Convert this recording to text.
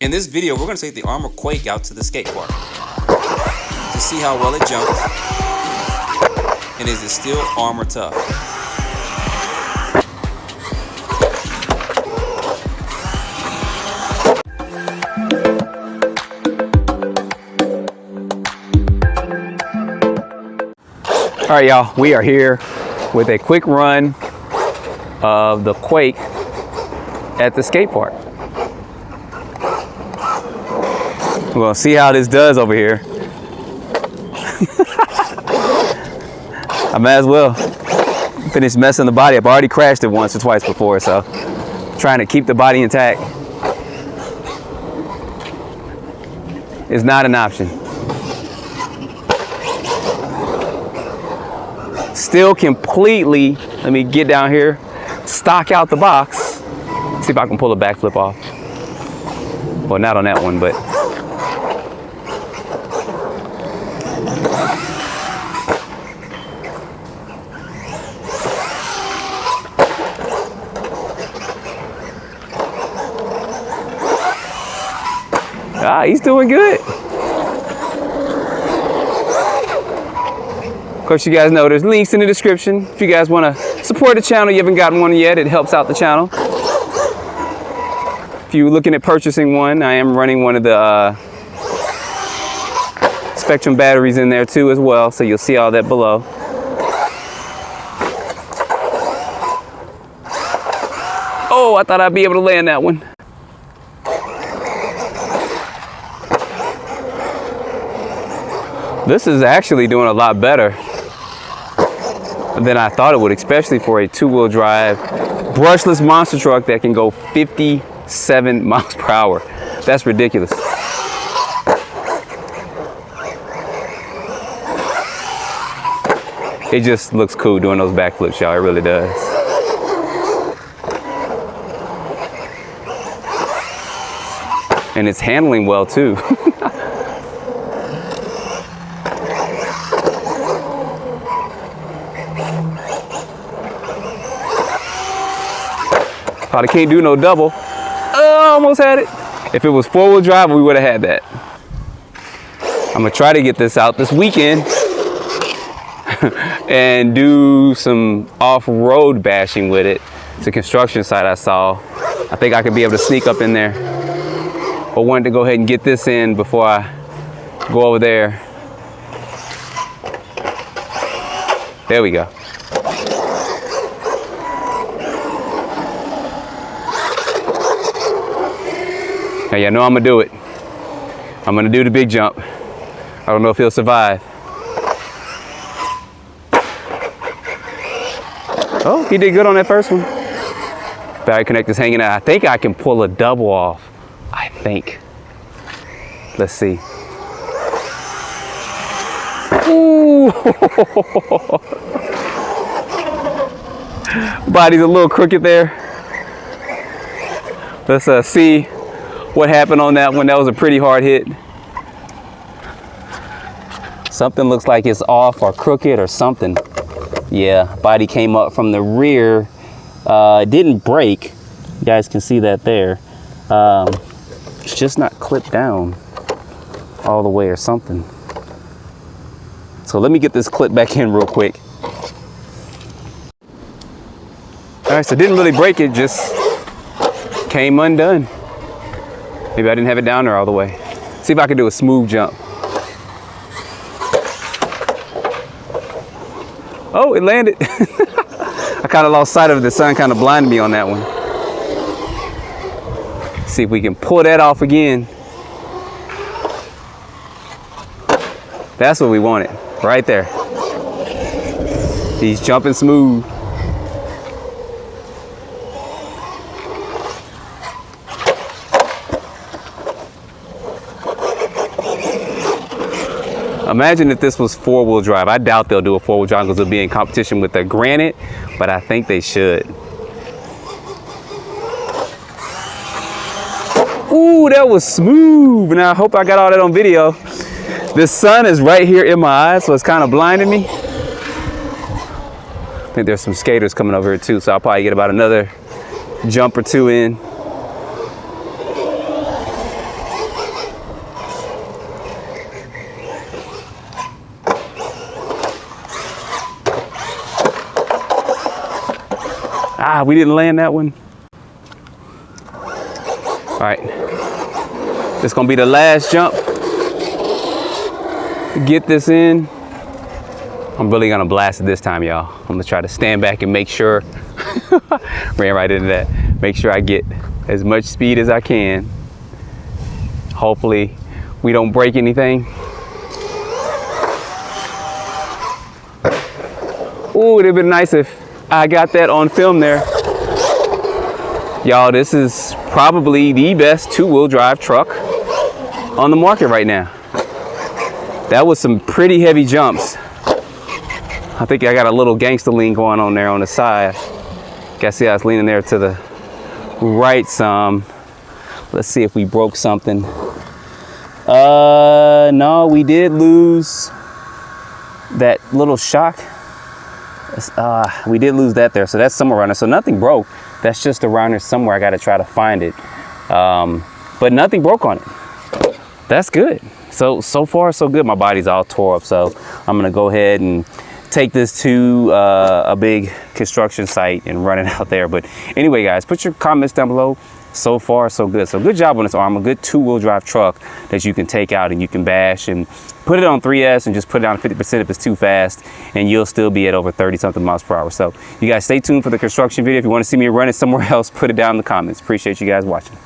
In this video, we're going to take the ARRMA Quake out to the skate park to see how well it jumps, and is it still ARRMA tough. All right, y'all, we are here with a quick run of the Quake at the skate park. We're gonna see how this does over here. I might as well finish messing the body up. I already crashed it once or twice before, so trying to keep the body intact is not an option. Still completely, let me get down here, stock out the box, see if I can pull a backflip off. Well, not on that one, but. He's doing good. Of course, you guys know there's links in the description. If you guys want to support the channel, you haven't gotten one yet, it helps out the channel. If you're looking at purchasing one, I am running one of the Spectrum batteries in there too as well, so you'll see all that below. Oh, I thought I'd be able to land that one. This is actually doing a lot better than I thought it would, especially for a two-wheel drive brushless monster truck that can go 57 miles per hour. That's ridiculous. It just looks cool doing those backflips, y'all. It really does. And it's handling well too. Probably can't do no double. Oh, almost had it. If it was four-wheel drive, we would have had that. I'm gonna try to get this out this weekend and do some off-road bashing with it. It's a construction site I saw. I think I could be able to sneak up in there. But wanted to go ahead and get this in before I go over there. There we go. Now, y'all know I'm gonna do it. I'm gonna do the big jump. I don't know if he'll survive. Oh, he did good on that first one. Battery connector's hanging out. I think I can pull a double off. I think. Let's see. Ooh. Body's a little crooked there. Let's see what happened on that one. That was a pretty hard hit. Something looks like it's off or crooked or something. Yeah, body came up from the rear. It didn't break. You guys can see that there. It's just not clipped down all the way or something. So let me get this clip back in real quick. All right, so didn't really break it, just came undone. Maybe I didn't have it down there all the way. See if I can do a smooth jump. Oh, it landed. I kind of lost sight of it. The sun kind of blinded me on that one. See if we can pull that off again. That's what we wanted, right there. He's jumping smooth. Imagine if this was four-wheel drive. I doubt they'll do a four-wheel drive because it'll be in competition with the Granite, but I think they should. Ooh, that was smooth. And I hope I got all that on video. This sun is right here in my eyes, so it's kind of blinding me. I think there's some skaters coming over here too, so I'll probably get about another jump or two in. We didn't land that one. All right, this is gonna be the last jump. Get this in. I'm really gonna blast it this time, y'all. I'm gonna try to stand back and make sure, ran right into that. Make sure I get as much speed as I can. Hopefully we don't break anything. Ooh, it'd have been nice if I got that on film there. Y'all, this is probably the best two-wheel drive truck on the market right now. That was some pretty heavy jumps. I think I got a little gangster lean going on there on the side. Guess see, I was leaning there to the right some. Let's see if we broke something. No, we did lose that little shock. We did lose that there, so that's somewhere around there. So nothing broke. That's just around there somewhere. I got to try to find it. But nothing broke on it. That's good. So far so good. My body's all tore up, so I'm gonna go ahead and take this to a big construction site and run it out there. But anyway, guys, put your comments down below. So far so good. So good job on this ARRMA. Good two-wheel drive truck that you can take out and you can bash and put it on 3S and just put it down 50% if it's too fast, and you'll still be at over 30 something miles per hour. So you guys stay tuned for the construction video. If you want to see me run it somewhere else, put it down in the comments. Appreciate you guys watching.